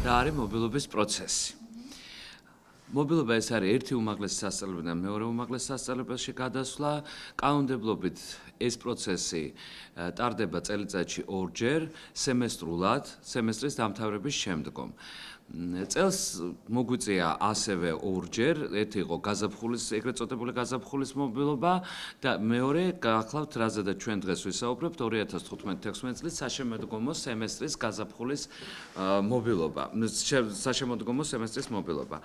რა არის მობილობის პროცესი. მობილობა ეს არის ერთი უმაღლესი სასწავლებელიდან მეორე უმაღლეს სასწავლებელში გადასვლა. კანონმდებლობით ეს პროცესი ტარდება წელიწადში ორჯერ, სემესტრულად, სემესტრის დამთავრების შემდგომ. წელს მოგვიწია ასევე ორჯერ, ერთი იყო გაზაფხულის, ეგრეთ წოდებული გაზაფხულის მობილობა და მეორე გახლავთ რაზედაც ჩვენ დღეს ვისაუბრებთ 2015-16 წლის საშემოდგომო სემესტრის გაზაფხულის მობილობა, საშემოდგომო სემესტრის მობილობა.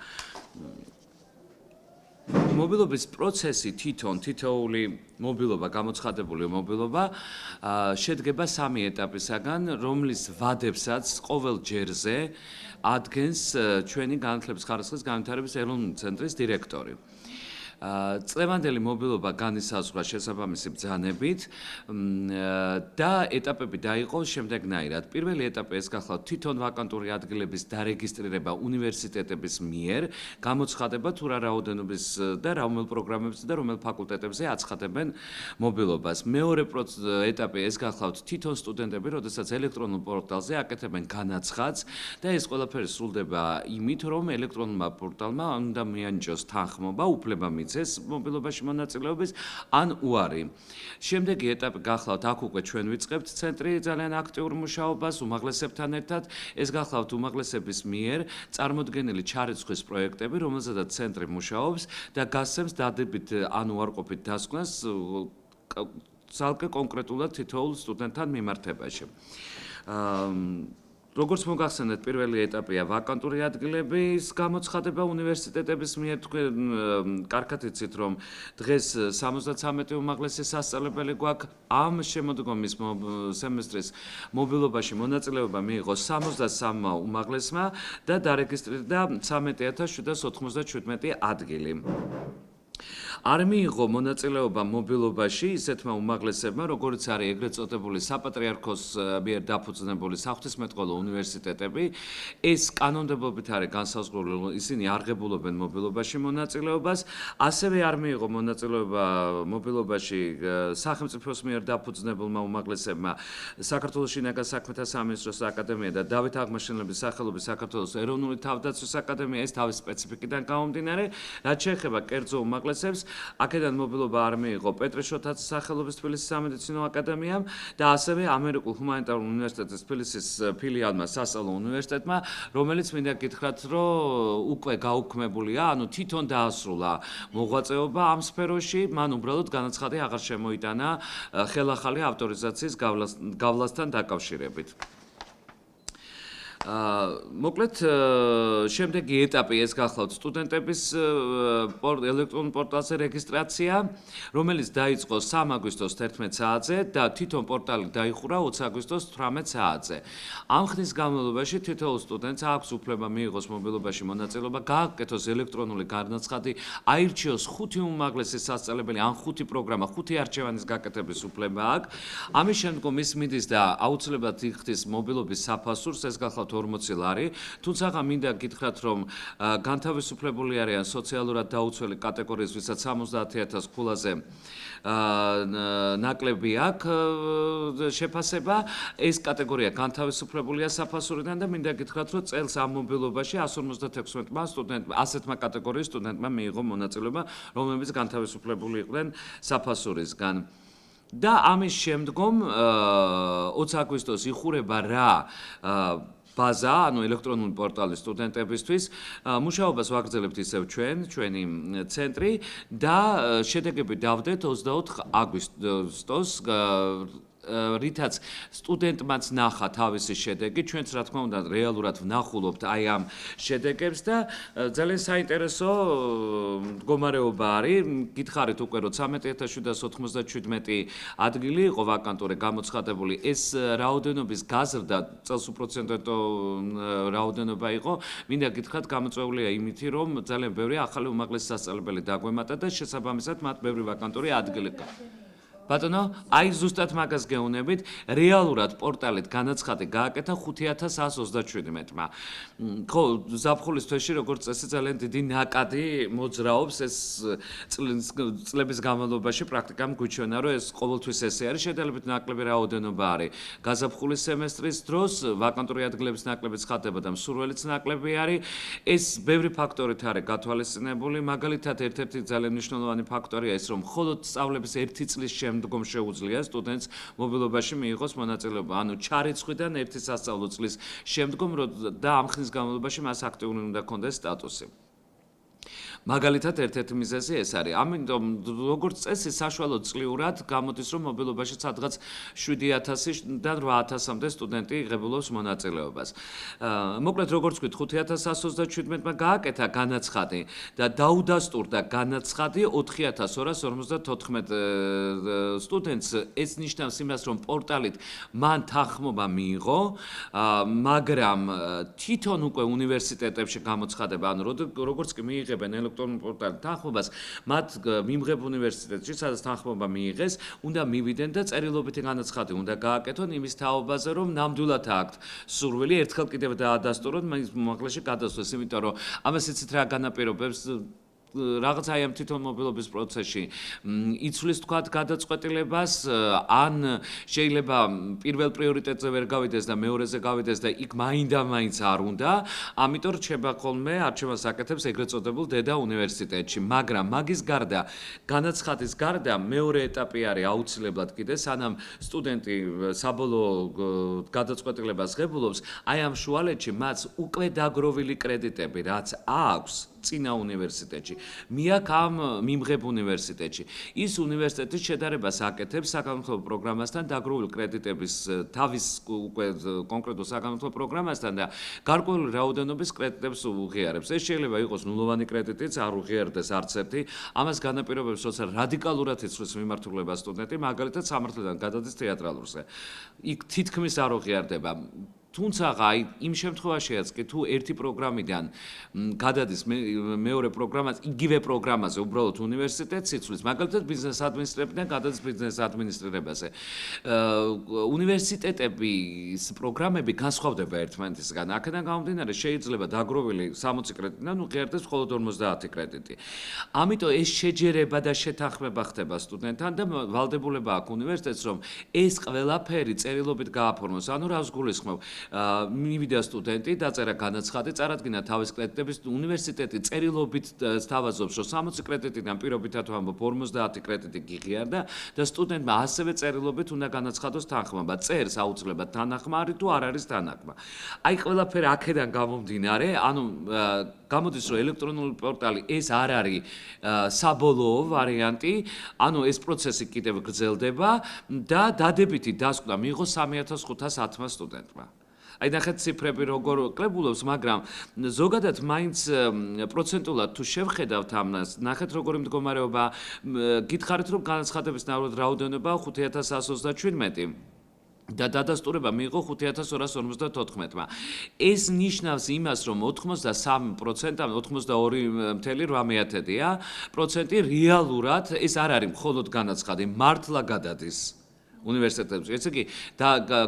მობილობის პროცესი თითოეული მობილობა, გამოცხადებული მობილობა შედგება სამი ეტაპისაგან, რომლის ვადებსაც ყოველ ჯერზე ადგენს ჩვენი განათლების ხარისხის განვითარების ეროვნული ცენტრის დირექტორი. წლევანდელი მობილობა განისაზღვრა შესაბამისი ბრძანებით და ეტაპები დაიყო შემდეგნაირად. პირველი ეტაპი ეს გახლავთ თვითონ ვაკანტური ადგილების დარეგისტრირება უნივერსიტეტების მიერ, გამოცხადება თუ რა რაოდენობის და რომელ პროგრამებზე და რომელ ფაკულტეტებზე აცხადებენ მობილობას. მეორე ეტაპი ეს გახლავთ თვითონ სტუდენტები, როდესაც ელექტრონულ პორტალზე აკეთებენ განაცხადს და ეს ყველაფერი სრულდება იმით, რომ ელექტრონულმა პორტალმა უნდა მიანიჭოს თანხმობა, უფლება ეს მობილობაში მონაწილეობის ან უარი. შემდეგი ეტაპი გახლავთ აქ უკვე ჩვენ ვიწყებთ ცენტრი ძალიან აქტიურ მუშაობას უმაღლესებთან ერთად. ეს გახლავთ უმაღლესების მიერ წარმოდგენილი ჩარიცხვის პროექტები, რომელზედაც ცენტრი მუშაობს და გასცემს დადებით ან უარყოფით დასკვნას ცალკე კონკრეტულად თითოეულ სტუდენტთან მიმართებაში. როგორც მოგახსენეთ, პირველი ეტაპია ვაკანტური ადგილების გამოცხადება უნივერსიტეტების მიერ. თქვენ კარგად იცით, რომ დღეს 73 უმაღლესი სასწავლებელი გვაქვს. ამ შემოდგომის სემესტრის მობილობაში მონაწილეობა მიიღო 63 უმაღლესმა და დარეგისტრირდა 13797 ადგილი. არ მიიღო მონაწილეობა მობილობაში ისეთმა უმაღლესებმა, როგორც არის ეგრეთ წოდებული საპატრიარქოს მიერ დაფუძნებული საღვთისმეტყველო უნივერსიტეტები. ეს კანონმდებლობით არის განსაზღვრული, ისინი არ ღებულობენ მობილობაში მონაწილეობას. ასევე არ მიიღო მონაწილეობა მობილობაში სახელმწიფოს მიერ დაფუძნებულმა უმაღლესებმა საქართველოს შინაგან საქმეთა სამინისტროს აკადემია და დავით აღმაშენებლის სახელობის საქართველოს ეროვნული თავდაცვის აკადემია. ეს თავის სპეციფიკიდან გამომდინარე, რაც შეეხება კერძო უმაღლესებს, აქედან მობილობა არ მიიღო პეტრე შოთაძის სახელობის თბილისის სამედიცინო აკადემიამ და ასევე ამერიკულ ჰუმანიტარულ უნივერსიტეტის თბილისის ფილიალმა სასწავლო უნივერსიტეტმა, რომელიც მინდა გითხრათ, რომ უკვე გაუქმებულია, ანუ თვითონ დაასრულა მოღვაწეობა ამ სფეროში, მან უბრალოდ განაცხადი აღარ შემოიტანა ხელახალი ავტორიზაციის გავლასთან დაკავშირებით. მოკლედ, შემდეგი ეტაპი ეს გახლავთ სტუდენტების ელექტრონულ პორტალზე რეგისტრაცია, რომელიც დაიწყო 3 აგვისტოს 11 საათზე და თვითონ პორტალი დაიხურა 20 აგვისტოს 18 საათზე. ამ ხნის განმავლობაში თითოეულ სტუდენტს აქვს უფლება მიიღოს მობილობაში მონაწილეობა, გააკეთოს ელექტრონული განაცხადი, აირჩიოს 5 უმაღლესი სასწავლებელი ან 5 პროგრამა, 5 არჩევანის გაკეთების უფლება აქვს. ამის შემდგომ ის მიდის და აუცილებლად იხდის მობილობის საფასურს, ეს გახლავთ 40 ლარი, თუმცა მინდა გითხრათ, რომ განთავისუფლებული არიან სოციალურად დაუცველი კატეგორიის, ვისაც 70,000 ქულაზე ნაკლები აქვს შეფასება. ეს კატეგორია განთავისუფლებულია საფასურიდან და მინდა გითხრათ, რომ წელს ამ მობილობაში 156-მა სტუდენტმა, ასეთმა კატეგორიის სტუდენტმა მიიღო მონაწილეობა, რომლებიც განთავისუფლებული იყვნენ საფასურისგან. და ამის შემდგომ 20 აგვისტოს იხურება რა ბაზა, ანუ ელექტრონული პორტალი სტუდენტებისთვის. მუშაობას ვაგრძელებთ ისევ ჩვენი ცენტრი და შედეგები დავდეთ 24 აგვისტოს, რითაც სტუდენტმაც ნახა თავისი შედეგი, ჩვენც რა თქმა უნდა რეალურად ვნახულობთ აი ამ შედეგებს და ძალიან საინტერესო მდგომარეობა არის. გითხარით უკვე რომ 13797 ადგილი იყო ვაკანტური გამოცხადებული, ეს რაოდენობის გაზრდა წელს უპროცენტო რაოდენობა იყო. მინდა გითხრათ, გამოწვეულია იმითი, რომ ძალიან ბევრი ახალი უმაღლესი სასწავლებელი დაგვემატა და შესაბამისად მათ ბევრი ვაკანტური ადგილი ბატონო, აი ზუსტად მაგას გეუბნებით, რეალურად პორტალით განაცხადი გააკეთა 5137-მა. ხო, ზაფხულის თვეში როგორც წესი ძალიან დიდი ნაკადი მოძრაობს ეს წლების განმავლობაში პრაქტიკამ გვიჩვენა, რომ ეს ყოველთვის ესე არის, შედარებით ნაკლები რაოდენობა არის. გაზაფხულის სემესტრის დროს ვაკანტური ადგილების ნაკლებიც ხდება და მსურველიც ნაკლები არის. ეს ბევრი ფაქტორით არის გათვალისწინებული, მაგალითად ერთ-ერთი ძალიან მნიშვნელოვანი ფაქტორია ის, რომ მხოლოდ სწავლების ერთი წლის შემდგომ შეუძლია სტუდენტს მობილობაში მიიღოს მონაწილეობა, ანუ ჩარიცხვიდან ერთი სასწავლო წლის შემდგომ და ამ ხნის განმავლობაში მას აქტიური უნდა ქონდეს სტატუსი. მაგალითად ერთ-ერთი მიზეზი ეს არის. ამიტომ როგორც წესი საშუალო წლიურად გამოდის რომ მობილობაში სადღაც 7000-დან 8000-მდე სტუდენტი იღებულობს მონაწილეობას. მოკლედ როგორც ვთქვით 5137-მა გააკეთა განაცხადი და დაუდასტურდა განაცხადი 4254 სტუდენტს. ეს ნიშნავს იმას რომ პორტალით მან თანხმობა მიიღო, მაგრამ თვითონ უკვე უნივერსიტეტებში გამოცხადება, ანუ როგორც კი მიიღებენ ელექტრონულ პორტალით თანხმობას, მათ მიმღებ უნივერსიტეტში, სადაც თანხმობა მიიღეს, უნდა მივიდნენ და წერილობითი განაცხადი უნდა გააკეთონ იმის თაობაზე, რომ ნამდვილად აქვთ სურვილი ერთხელ კიდევ დაადასტურონ, მომავალში გადასვლას, იმიტომ რომ ამას იცით რა განაპირობებს რაღაც აი ამ თვითონ მობილობის პროცესში იცვლის თქვათ გადაწყვეტილებას ან შეიძლება პირველ პრიორიტეტზე ვერ გავიდეს და მეორეზე გავიდეს და იქ მაინდა-მაინც არ უნდა, ამიტომ რჩება ხოლმე არჩევას აკეთებს ეგრეთ წოდებულ დედა უნივერსიტეტში, მაგრამ მაგის გარდა, განაცხადის გარდა მეორე ეტაპი არის აუცილებლად კიდე, სანამ სტუდენტი საბოლოო გადაწყვეტილებას ღებულობს, აი ამ შუალედში მას უკვე დაგროვილი კრედიტები, რაც აქვს წინა უნივერსიტეტში, მიაქვს ამ მიმღებ უნივერსიტეტში. ის უნივერსიტეტის შედარებას აკეთებს საგანმანათლებლო პროგრამასთან დაგროვილი კრედიტების თავის უკვე კონკრეტულ საგანმანათლებლო პროგრამასთან და გარკვეული რაოდენობის კრედიტებს უღიარებს. ეს შეიძლება იყოს ნულოვანი კრედიტიც, არ უღიარდეს არც ერთი. ამას განაპირობებს, როცა რადიკალურად იცვლის მიმართულება სტუდენტი, მაგალითად სამართლიდან გადადის თეატრალურზე. იქ თითქმის არ უღიარდება. თუმცა აი იმ შემთხვევაშიაც კი თუ ერთი პროგრამიდან გადადის მეორე პროგრამას, იგივე პროგრამაზე უბრალოდ უნივერსიტეტს იცვლის, მაგალითად ბიზნეს ადმინისტრირებიდან გადადის ბიზნეს ადმინისტრირებაზე. უნივერსიტეტების პროგრამები განსხვავდება ერთმანეთისგან. აქედან გამომდინარე შეიძლება დაგროვილი 60 კრედიტიდან უღიარდეს მხოლოდ 50 კრედიტი. ამიტომ ეს შეჯერება და შეთანხმება ხდება სტუდენტთან და ვალდებულება აქვს უნივერსიტეტს, რომ ეს ყველაფერი წერილობით გააფორმოს. ანუ რას გულისხმობ? მივიდა სტუდენტი, დაწერა განაცხადი, წარადგინა თავის კრედიტების, უნივერსიტეტი წერილობით სთავაზობს, რომ 60 კრედიტიდან პირობითად ვამბობ 50 კრედიტი გიღიარდა და სტუდენტმა ასევე წერილობით უნდა განაცხადოს თანხმობა. წერს აუცილებლად თანახმა არის თუ არ არის თანახმა. აი ყველაფერი აქედან გამომდინარე, ანუ გამოდის რომ ელექტრონული პორტალი ეს არ არის საბოლოო ვარიანტი, ანუ ეს პროცესი კიდევ გრძელდება და დადებითი დასკვნა მიიღო 3510 სტუდენტმა. აი ნახეთ ციფრები როგორ კლებულობს, მაგრამ ზოგადად მაინც პროცენტულად თუ შევხედავთ ამას, ნახეთ როგორი მდგომარეობა, გითხარით რომ განაცხადების რაოდენობა 5137 და დადასტურება მიიღო 5254-მა. ეს ნიშნავს იმას, რომ 83%-ან 82.8%-ია რეალურად ეს არ არის მხოლოდ განაცხადი, მართლა გადადის უნივერსიტეტებში. ესე იგი,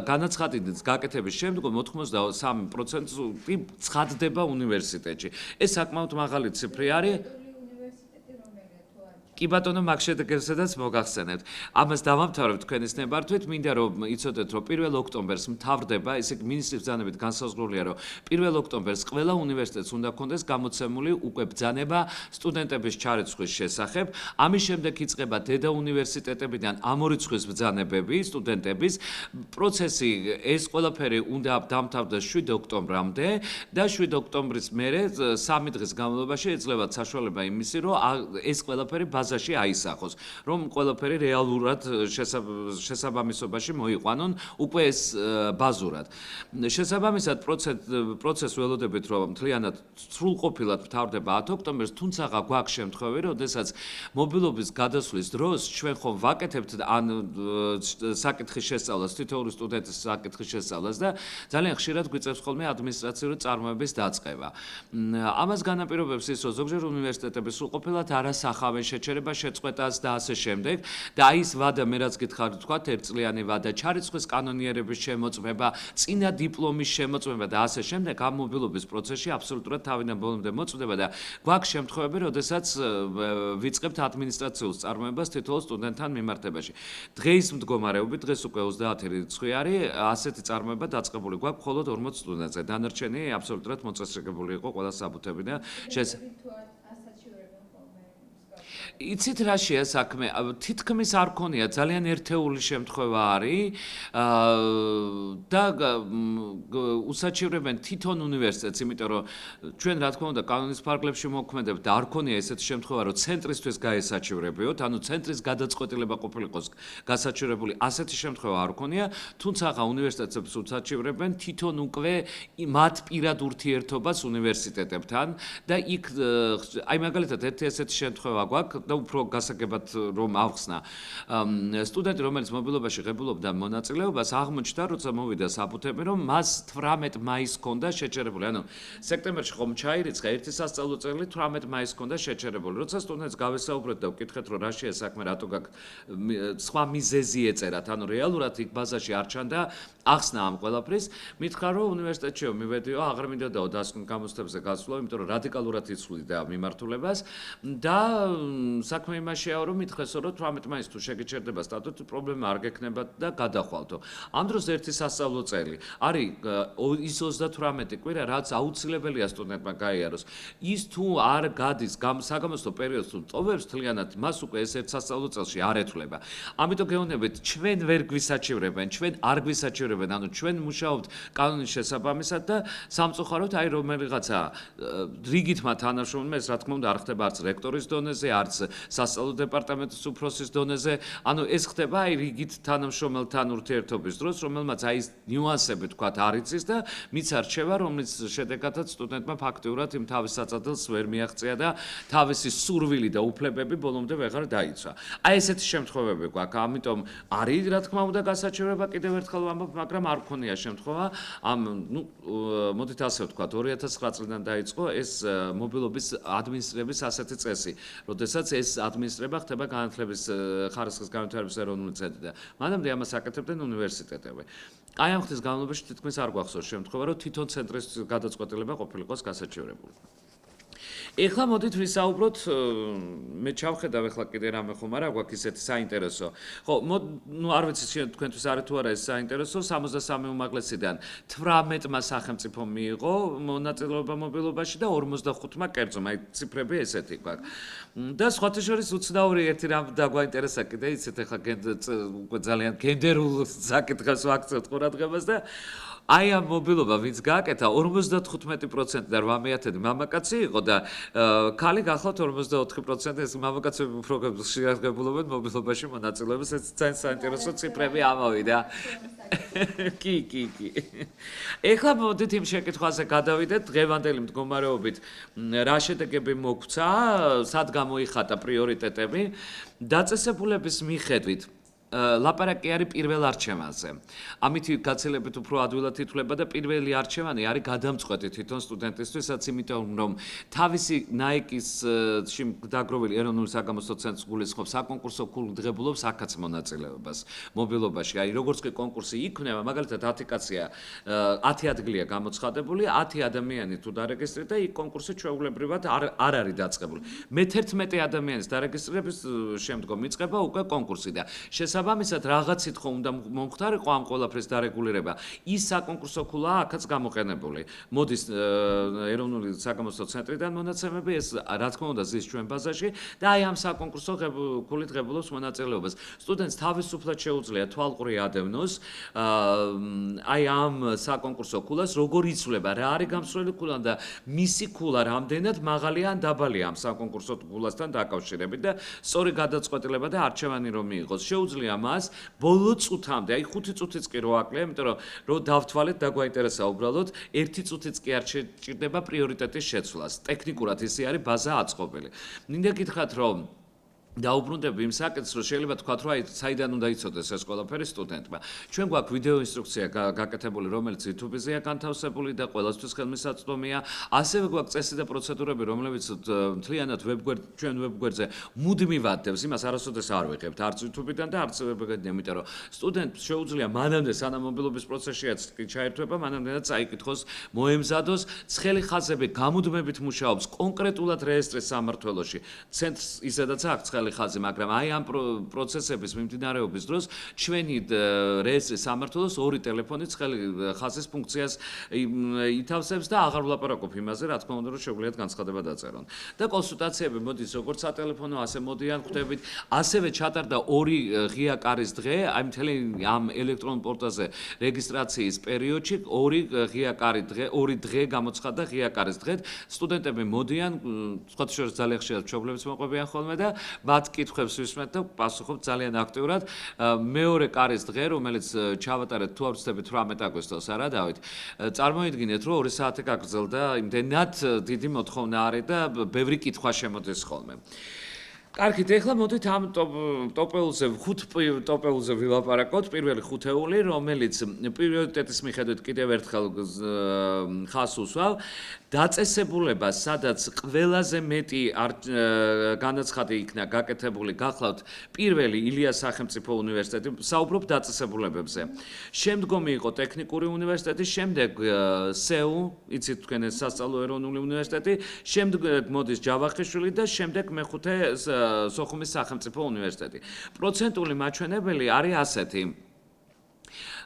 განაცხადის გაკეთების შემდგომ 83%-ი ცხადდება უნივერსიტეტში. ეს საკმაოდ მაღალი ციფრი არის. კი ბატონო, მაგ შედეგებსაც მოგახსენებთ. ამას დავამთავრებ თქვენის ნებართვით, მინდა რომ იცოდეთ, რომ 1 ოქტომბერს მთავრდება, ესე იგი მინისტრის ბრძანებით განსაზღვრულია, რომ 1 ოქტომბერს ყველა უნივერსიტეტს უნდა ქონდეს გამოცემული უკვე ბრძანება სტუდენტების ჩარიცხვის შესახებ. ამის შემდეგ იწყება დედა უნივერსიტეტებიდან ამ ორი წლის ბრძანებები სტუდენტების. პროცესი ეს ყველაფერი უნდა დამთავრდეს 7 ოქტომბრამდე და 7 ოქტომბრის მერე 3 დღის განმავლობაში ეძლევა საშუალება იმისი, რომ ეს ყველაფერი ბაზაში აისახოს, რომ ყველაფერი რეალურად შესაბამისობაში მოიყვანონ უკვე ეს ბაზურად. შესაბამისად პროცესს ველოდებით, რომ მთლიანად სრულყოფილად მთავრდება 10 ოქტომბერს, თუმცა გვაქვს შემთხვევები, როდესაც მობილობის გადასვლის დროს ჩვენ ხომ ვაკეთებთ ან საკითხის შესწავლას, თითოეული სტუდენტის საკითხის შესწავლას და ძალიან ხშირად გვიწევს ხოლმე ადმინისტრაციული წარმოების დაწყება. ამას განაპირობებს ის, რომ ზოგჯერ უნივერსიტეტები სრულყოფილად არ ასახავენ შეჩერებებს ფინანსირება შეწყვეტას და ასე შემდეგ და აი ეს ვადა მე რაც გითხარით თქვათ ერთწლიანი ვადა ჩარიცხვის კანონიერების შემოწმება წინა დიპლომის შემოწმება და ასე შემდეგ ამ მობილობის პროცესში აბსოლუტურად თავიდან ბოლომდე მოწმდება და გვაქვს შემთხვევები როდესაც ვიწყებთ ადმინისტრაციულ წარმოებას თითოეულ სტუდენტთან მიმართებაში დღეს მდგომარეობით დღეს უკვე 30 რიცხვი არის ასეთი წარმოება დაწყებული გვაქვს მხოლოდ 40 სტუდენტზე დანარჩენი აბსოლუტურად მოწესრიგებული იყო ყველა საბუთები და იცით რაშია საქმე თითქმის არ ქონია ძალიან ერთეული შემთხვევა არის და უსაჩივრებენ თვითონ უნივერსიტეტს იმიტომ რომ ჩვენ რა თქმა უნდა კანონის ფარგლებში მოქმედებთ და არ ქონია ესეთი შემთხვევა რომ ცენტრისთვის გაესაჩივრებიოთ ანუ ცენტრის გადაწყვეტილება ყოფილიყოს გასაჩივრებული ასეთი შემთხვევა არ ქონია თუმცა უნივერსიტეტებს უსაჩივრებენ თვითონ უკვე მათ პირად ურთიერთობას უნივერსიტეტებთან და იქ აი მაგალითად ერთი ესეთი შემთხვევა გვაქვს და უფრო გასაგებად რომ ავხსნა სტუდენტი რომელიც მობილობაში ღებულობდა მონაწილეობას აღმოჩნდა როცა მოვიდა საბუთები რომ მას 18 მაისს ჰქონდა შეჩერებული ანუ სექტემბერში ხომ ჩაირიცხა ერთი სასწავლო წელი 18 მაისს ჰქონდა შეჩერებული როცა სტუდენტს გავესაუბრეთ და ვკითხეთ რომ რაშია საქმე რატო გაქვს სხვა მიზეზი ეწერათ ანუ რეალურად იქ ბაზაში არ ჩანდა ახსნა ამ ყველაფრის მითხრა რომ უნივერსიტეტშიო მივედიო აღარ მინდოდაო დასკვნ გამოცდებზე გასვლა იმიტომ რომ რადიკალურად იცვლიდა მიმართულებას და საქმე იმაშია რომ მითხესო რომ 18 მაისს თუ შეგეჩერდება სტატუსი პრობლემა არ გექნება და გადახვალთო ამ დროს ერთი სასწავლო წელი არის ის 38 კვირა რაც აუცილებელია სტუდენტმა გაიაროს ის თუ არ გადის საგამოცდო პერიოდს თუ ტოვებს თლიანად მას უკვე ეს ერთ სასწავლო წელში არ ეთვლება ამიტომ გეუბნებით ჩვენ ვერ გვისაჩივრებენ ჩვენ არ გვისაჩივრებენ ანუ ჩვენ მუშაობთ კანონის შესაბამისად და სამწუხაროდ აი რომელიღაცა რიგითმა თანამშრომლმა ეს რა თქმა უნდა არ ხდება არც რექტორის დონეზე არც სასწავლო დეპარტამენტის უფროსის დონეზე ანუ ეს ხდება აი რიგით თანამშრომელთან ურთიერთობის დროს რომელმაც აი ეს ნიუანსები თქვათ არ იცის და მის არჩევა რომლის შედეგადაც სტუდენტმა ფაქტიურად იმ თავის საწადელს ვერ მიაღწია და თავისი სურვილი და უფლებები ბოლომდე ვეღარ დაიცვა აი ესეთი შემთხვევები გვაქვს ამიტომ არის რა თქმა უნდა გასაჩივრება კიდევ ერთხელ ვამბობ მაგრამ არ ქონია შემთხვევა ამ ნუ მოდით ასე ვთქვათ 2009 წლიდან დაიწყო ეს მობილობის ადმინისტრების ასეთი წესი როდესაც ეს ადმინისტრება ხდება განათლების ხარისხის განვითარების ეროვნული ცენტრი და მანამდე ამას აკეთებდნენ უნივერსიტეტები. აი ამ ხნის განმავლობაში თითქმის არ გვახსოვს შემთხვევა, რომ თვითონ ცენტრის გადაწყვეტილება ყოფილიყოს გასაჩივრებული. ეხლა მოდით ვისაუბროთ მე ჩავხედავ ეხლა კიდე რამე ხომ არა გვაქვს ისეთი საინტერესო. ხო, ნუ არ ვიცი თქვენთვის არის თუ არა ეს საინტერესო 63 უმაღლესიდან 18-მა სახელმწიფო მიიღო მონაწილეობა მობილობაში და 45-მა კერძო, აი ციფრები ესეთი გვაქვს. და სხვათა შორის უცნაური ერთი რამ დაგვაინტერესა კიდე იცით ეხლა უკვე ძალიან გენდერულ საკითხებს ვაქცევთ ყურადღებას და აი ამ მობილობა ვინც გააკეთა 55% და 8/10 მამაკაცი იყო და ქალი გახლავთ 44% ეს მამაკაცები უფრო შეარგებულობენ მობილობაში მონაწილეობას ეს ძალიან საინტერესო ციფრები ამოვიდა კი ეხლა მოდით იმ შეკითხვაზე გადავიდეთ დღევანდელი მდგომარეობით რა შედეგები მოგვცა სად გამოიხატა პრიორიტეტები დაწესებულების მიხედვით ლაპარაკი არის პირველ არჩევანზე. ამით გაცილებით უფრო ადვილად ითვლება და პირველი არჩევანი არის გადამწყვეტი თვითონ სტუდენტისთვისაც, იმიტომ რომ თავისი ნაიკის დაგროვილი ეროვნული საგამოცდო ცენტრის გულისხმობს საკონკურსო კურდღებულობს აქაც მონაწილეობას მობილობაში. აი როგორც კი კონკურსი იქმნება, მაგალითად 10 კაცია 10 ადგილია გამოცხადებული, 10 ადამიანი თუ დარეგისტრირდა და იქ კონკურსი ჩვეულებრივად არ არის დაწყებული. მე-11 ადამიანის დარეგისტრირების შემდგომ იწყება უკვე კონკურსი და შესაბამისად რაღაც სიტყვა უნდა მომხდარიყო ამ ყველაფრის დარეგულირება. ის საკონკურსო ქულა აქაც გამოყენებული. მოდის ეროვნული საგამოცდო ცენტრიდან მონაცემები, ეს რა თქმა უნდა ზის ჩვენ ბაზაში და აი ამ საკონკურსო ქულით ღებულობს მონაწილეობას. სტუდენტს თავისუფლად შეუძლია თვალყური ადევნოს აი ამ საკონკურსო ქულას როგორ იცვლება, რა არის გამსვლელი ქულა და მისი ქულა რამდენად მაღალია ან დაბალია ამ საკონკურსო ქულასთან დაკავშირებით და სწორი გადაწყვეტილება და არჩევანი რომ მიიღოს. შეუძლია მას ბოლო წუთამდე, აი 5 წუთიც კი რო აკლია, იმიტომ რომ დავთვალეთ და გვაინტერესა უბრალოდ 1 წუთიც კი არ შეჭირდება პრიორიტეტის შეცვლას. ტექნიკურად ისე არის ბაზა აწყობილი. მინდა გითხრათ რომ დაუბრუნდები იმ საკითხს, რომ შეიძლება თქვათ, რომ აი საიდან უნდა იცოდეს ეს ყველაფერი სტუდენტმა. ჩვენ გვაქვს ვიდეო ინსტრუქცია გაკეთებული, რომელიც YouTube-ზეა განთავსებული და ყველასთვის ხელმისაწვდომია. ასევე გვაქვს წესი და პროცედურები, რომლებიც მთლიანად ჩვენ ვებგვერდზე მუდმივად დევს, იმას არასოდეს არ ვიღებთ, არც YouTube-დან და არც ვებგვერდიდან, იმიტომ რომ სტუდენტს შეუძლია მანამდე სანამ მობილობის პროცესშიაც ჩაერთვება, მანამდე წაიკითხოს, მოემზადოს, ცხელი ხაზები გამუდმებით მუშაობს კონკრეტულად რეესტრის სამმართველოში. ცენტრს ისედაც აქვს ცხელი ხაზი, მაგრამ აი ამ პროცესების მიმდინარეობის დროს ჩვენი რეესტრის სამმართველოს ორი ტელეფონი ცხელი ხაზის ფუნქციას ითავსებს და აღარ ვლაპარაკობ იმაზე, რა თქმა უნდა, რომ შეგვიძლიათ განცხადება დაწერონ. და კონსულტაციები მოდის როგორც სატელეფონო, ასე მოდიან ხვდებით. ასევე ჩატარდა 2 ღია კარის დღე, აი მთელი ამ ელექტრონულ პორტალზე რეგისტრაციის პერიოდში 2 ღია კარი დღე, 2 დღე გამოცხადდა ღია კარის დღედ. სტუდენტები მოდიან, სხვათა შორის ძალიან ხშირად მშობლებიც მოყვებიან ხოლმე და მათ კითხვებს ვისმენთ და პასუხობთ ძალიან აქტიურად. მეორე კარის დღე, რომელიც ჩავატარეთ თუ არ ვცდებით 18 აგვისტოს არა დავით. წარმოიდგინეთ, რომ 2 საათი გაგრძელდა, იმდენად დიდი მოთხოვნა არის და ბევრი კითხვა შემოდის ხოლმე. კარგით, ეხლა მოდით ამ ტოპეულზე, 5 ტოპეულზე ვილაპარაკოთ. პირველი ხუთეული, რომელიც პრიორიტეტის მიხედვით კიდევ ერთხელ ხაზს უსვავ. დაწესებულება, სადაც ყველაზე მეტი განაცხადი იქნა გაკეთებული, გახლავთ პირველი ილიას სახელმწიფო უნივერსიტეტი, საუბრობ დაწესებულებებზე. შემდგომი იყო ტექნიკური უნივერსიტეტი, შემდეგ SEU, იცით თქვენ ეს სასწავლო ეროვნული უნივერსიტეტი, შემდეგ მოდის ჯავახიშვილი და შემდეგ მეხუთე სოხუმის სახელმწიფო უნივერსიტეტი. პროცენტული მაჩვენებელი არის ასეთი.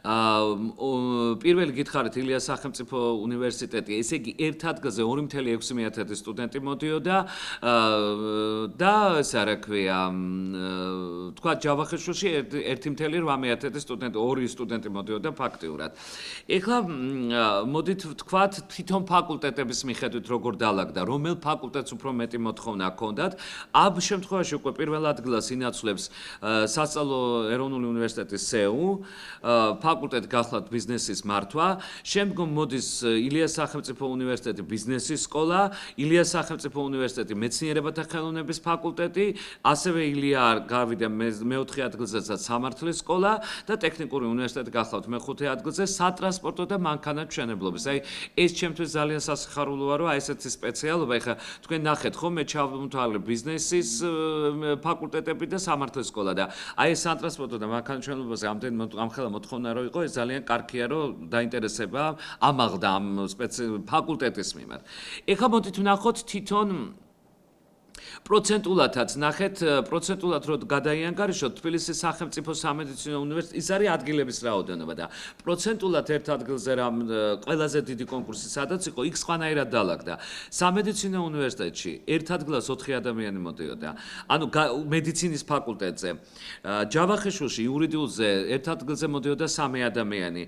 პირველი გითხარით ილიას სახელმწიფო უნივერსიტეტი, ესე იგი ერთ ადგილზე 2.6 სტუდენტი მოდიოდა და ეს რა ქვია, თქვა ჯავახიშვილში 1.8 სტუდენტი, 2 სტუდენტი მოდიოდა ფაქტიურად. ეხლა მოდით ვთქვათ თვითონ ფაკულტეტების მიხედვით როგორ დაალაგდა, რომელ ფაკულტეტს უფრო მეტი მოთხოვნა ჰქონდათ. ამ შემთხვევაში უკვე პირველ ადგილას ინაცვლებს სასწავლო ეროვნული უნივერსიტეტი SEU, ფაკულტეტი გახლავთ ბიზნესის მართვა, შემდგომ მოდის ილიას სახელმწიფო უნივერსიტეტი ბიზნესის სკოლა, ილიას სახელმწიფო უნივერსიტეტი მეცნიერებათა ხელოვნების ფაკულტეტი, ასევე ილია გავიდა მეოთხე ადგილზეც სამართლის სკოლა და ტექნიკური უნივერსიტეტი გახლავთ მეხუთე ადგილზე სატრანსპორტო და მანქანათმშენებლობის. აი ეს ჩემთვის ძალიან სასიხარულოა, რომ აი ესეთი სპეციალობა, ეხლა თქვენ ნახეთ ხო, მე ჩავმთვალე ბიზნესის ფაკულტეტები და სამართლის სკოლა და აი ეს სატრანსპორტო და მანქანათმშენებლობაზე ამ ხელა მოთხოვნა რო იყო, ეს ძალიან კარგია, რომ დაინტერესება ამაღლდა ამ ფაკულტეტის მიმართ. ეხლა მოდით ვნახოთ თვითონ პროცენტულადაც ნახეთ, პროცენტულად რო გადაიანგარიშოთ თბილისის სახელმწიფო სამედიცინო უნივერსიტეტი, ის არის ადგილების რაოდენობა და პროცენტულად ერთ ადგილზე რამ ყველაზე დიდი კონკურსი სადაც იყო, იქ სხვანაირად დაალაგდა. სამედიცინო უნივერსიტეტში ერთ ადგილას 4 ადამიანი მოდიოდა. ანუ მედიცინის ფაკულტეტზე. ჯავახიშვილში იურიდიულზე ერთ ადგილზე მოდიოდა 3 ადამიანი.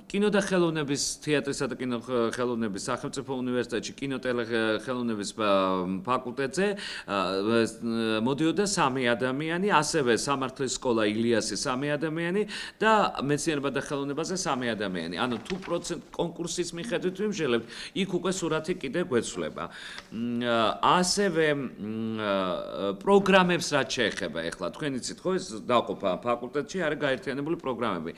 კინო და ხელოვნების თეატრისა და კინო ხელოვნების სახელმწიფო უნივერსიტეტში კინოტელეხელოვნების ფაკულტეტზე მოდიოდა 3 ადამიანი, ასევე სამართლის სკოლა ილიასი 3 ადამიანი და მეცნიერებათა და ხელოვნებაზე 3 ადამიანი. ანუ თუ კონკურსის მიხედვით ვიმჟელებთ, იქ უკვე სურათი კიდე გვეცვლება. ასევე პროგრამებს რაც შეეხება, ეხლა თქვენ იცით ხო, ეს დაყოფა ფაკულტეტში არის გაერთიანებული პროგრამები.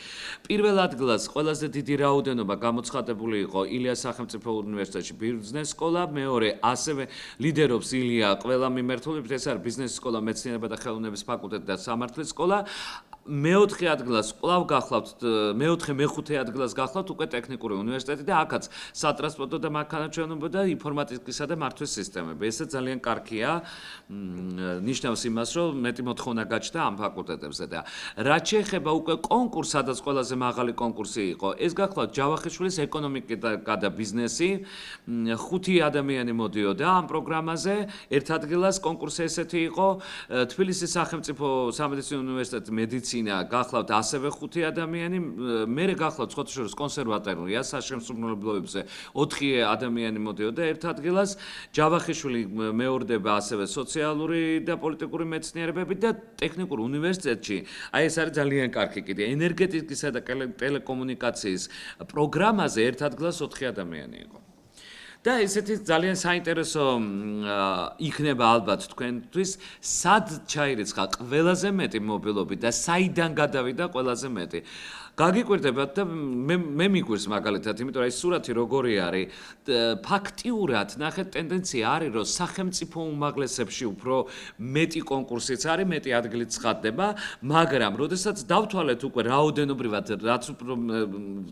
პირველ ადგილას ყველაზე დიდი რაოდენობა გამოცხადებული იყო ილიას სახელმწიფო უნივერსიტეტში ბიზნეს სკოლა, მეორე ასევე ლიდერობს ილია ყველა მიმართულებით, ეს არის ბიზნესის სკოლა, მეცნიერებათა და ხელოვნების ფაკულტეტი და სამართლის სკოლა. მეოთხე ადგილას კვლავ გახლავთ, მეხუთე ადგილას გახლავთ უკვე ტექნიკური უნივერსიტეტი და აქაც სატრანსპორტო და მანქანათმშენებლობა და ინფორმატიკისა და მართვის სისტემები. ესე ძალიან კარგია, ნიშნავს იმას, რომ მეტი მოთხოვნა გაჩნდა ამ ფაკულტეტებზე და რაც შეეხება უკვე კონკურსს, სადაც ყველაზე მაღალი კონკურსი იყო, ეს გახლავთ ჯავახიშვილის ეკონომიკა და ბიზნესი, 5 ადამიანი მოდიოდა ამ პროგრამაზე, ერთ ადგილას კონკურსი ესეთი იყო, თბილისის სახელმწიფო სამედიცინო უნივერსიტეტი მედიცინა გახლავთ ასევე 5 ადამიანი, მერე გახლავთ სხვათა შორის კონსერვატორია საშემსრულებლობებზე 4 ადამიანი მოდიოდა ერთ ადგილას, ჯავახიშვილი მეორდება ასევე სოციალური და პოლიტიკური მეცნიერებები და ტექნიკურ უნივერსიტეტში, აი ეს არის ძალიან კარგი კიდე, ენერგეტიკისა და ტელეკომუნიკაციის პროგრამაზე ერთ ადგილას 4 ადამიანი იყო. და ესეთი ძალიან საინტერესო იქნება ალბათ თქვენთვის, სად ჩაირიცხა ყველაზე მეტი მობილობი და საიდან გადავიდა ყველაზე მეტი. გაგიკვირდებათ და მე მიგვირს მაგალითად, იმიტომ რომ ეს სურათი როგორი არის, ფაქტიურად ნახეთ ტენდენცია არის, რომ სახელმწიფო უმაღლესებში უფრო მეტი კონკურსიც არის, მეტი ადგილიც ცხადდება, მაგრამ როდესაც დავთვალეთ უკვე რაოდენობრივად, რაც უფრო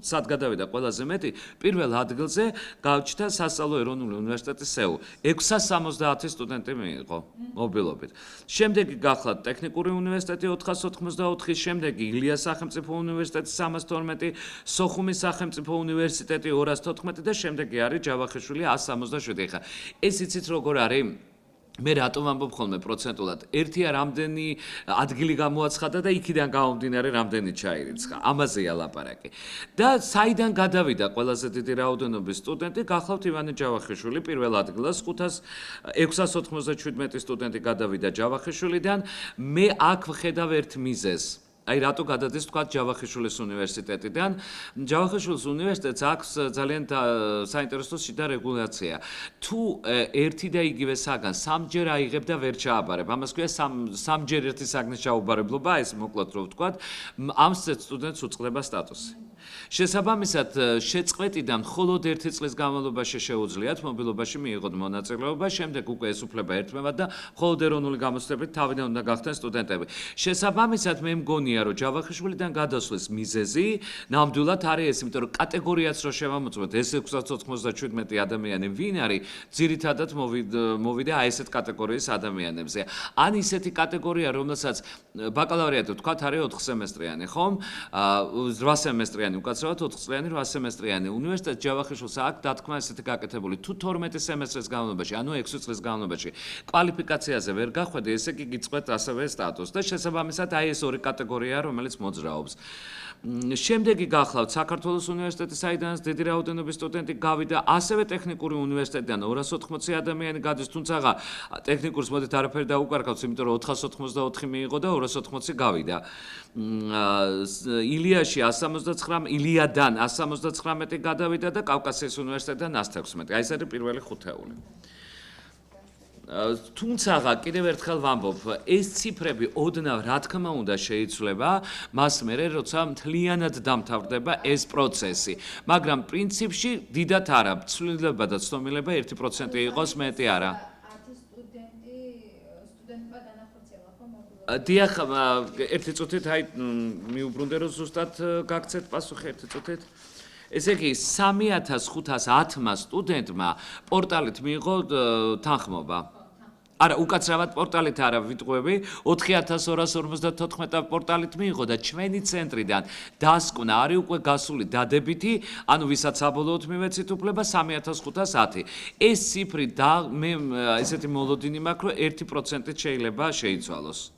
სად გადავიდა ყველაზე მეტი, პირველ ადგილზე გავჩნდა სასწავლო ეროვნული უნივერსიტეტი სეულ. 670 სტუდენტი მიიღო მობილობით. შემდეგი გახლავთ ტექნიკური უნივერსიტეტი 484, შემდეგი ილიას სახელმწიფო უნივერსიტეტი 312, სოხუმის სახელმწიფო უნივერსიტეტი 214 და შემდეგი არის ჯავახიშვილი 167. ხა ეს იცით როგორ არის? მე რატომ ამბობ ხოლმე პროცენტულად? ერთია რამდენი ადგილი გამოაცხადა და იქიდან გამომდინარე რამდენი ჩაირიცხა. ამაზეა ლაპარაკი. და საიდან გადავიდა ყველაზე დიდი რაოდენობის სტუდენტი? გახლავთ ივანე ჯავახიშვილი პირველ ადგილას 697 სტუდენტი გადავიდა ჯავახიშვილიდან. მე აქ ვხედავ ერთ მიზეზს. აი რატო გადადის თქვა ჯავახიშვილის უნივერსიტეტიდან? ჯავახიშვილის უნივერსიტეტს აქვს ძალიან საინტერესო შიდა რეგულაცია. თუ ერთი და იგივე საგანს სამჯერ აიღებ და ვერ ჩააბარებ, ამას ქვია სამჯერ ერთი საგნის ჩაუბარებლობა, ეს მოკლედ რო ვთქვა, ამ სტუდენტს უწყდება სტატუსი. შესაბამისად, შეწყვეტიდან მხოლოდ 1 წლის განმავლობაში შეუძლიათ მობილობაში მიიღოთ მონაწილეობა, შემდეგ უკვე ეს უფლება ერთმევად და მხოლოდ ეროვნული გამოცდებით თავიდან უნდა გახდნენ სტუდენტები. შესაბამისად, მე მგონია, რომ ჯავახიშვილიდან გადასვლის მიზეზი ნამდვილად არის ეს, იმიტომ რომ კატეგორიაც რო შევამოწმოთ, ეს 697 ადამიანი ვინ არის, ძირითადად მოვიდა აი ესეთ კატეგორიის ადამიანებზე. ან ისეთი კატეგორია, რომელსაც ბაკალავრიატი ვთქვათ, არის 4 სემესტრიანი, ხომ? 8 სემესტრიანი უკაცრავად 4 წლიანი 8 სემესტრიანი უნივერსიტეტ ჯავახიშვილს აქვს დათქმა ესეთი გაკეთებული თუ 12 სემესტრის განმავლობაში ანუ 6 წლის განმავლობაში კვალიფიკაციაზე ვერ გახვედი ესე იგი გიწყვეტ ასევე სტატუსს და შესაბამისად აი ეს ორი კატეგორიაა რომელიც მოძრაობს შემდეგი გახლავთ საქართველოს უნივერსიტეტი საიდანაც დიდი რაოდენობის სტუდენტი გავიდა ასევე ტექნიკური უნივერსიტეტიდან 280 ადამიანი გადის თუმცა ტექნიკურს მოდით არაფერი დაუკარგავთ იმიტომ რომ 484 მიიღო და 280 გავიდა ილიაში 179 ილიადან 179 გადავიდა და კავკასიის უნივერსიტეტიდან 116 აი ეს არის პირველი ხუთეული თუმცა კიდევ ერთხელ ვამბობ ეს ციფრები ოდნავ რა თქმა უნდა შეიცვლება მას მერე როცა მთლიანად დამთავრდება ეს პროცესი მაგრამ პრინციპში დიდად არა ცვლილება და ცნობილება 1% იყოს მეტი არა დიახ ერთი წუთით აი მიუბრუნდე რომ ზუსტად გაგცეთ პასუხი ერთი წუთით ესე იგი 3510-მა სტუდენტმა პორტალით მიიღო თანხმობა არა, უკაცრავად პორტალით არა ვიტყვები, 4254 პორტალით მიიღო და ჩვენი ცენტრიდან დასკვნა არის უკვე გასული დადებითი, ანუ ვისაც საბოლოოდ მივეცით უფლება 3510. ეს ციფრი და მე ესეთი მოლოდინი მაქვს, რომ 1%-ით შეიძლება შეიცვალოს.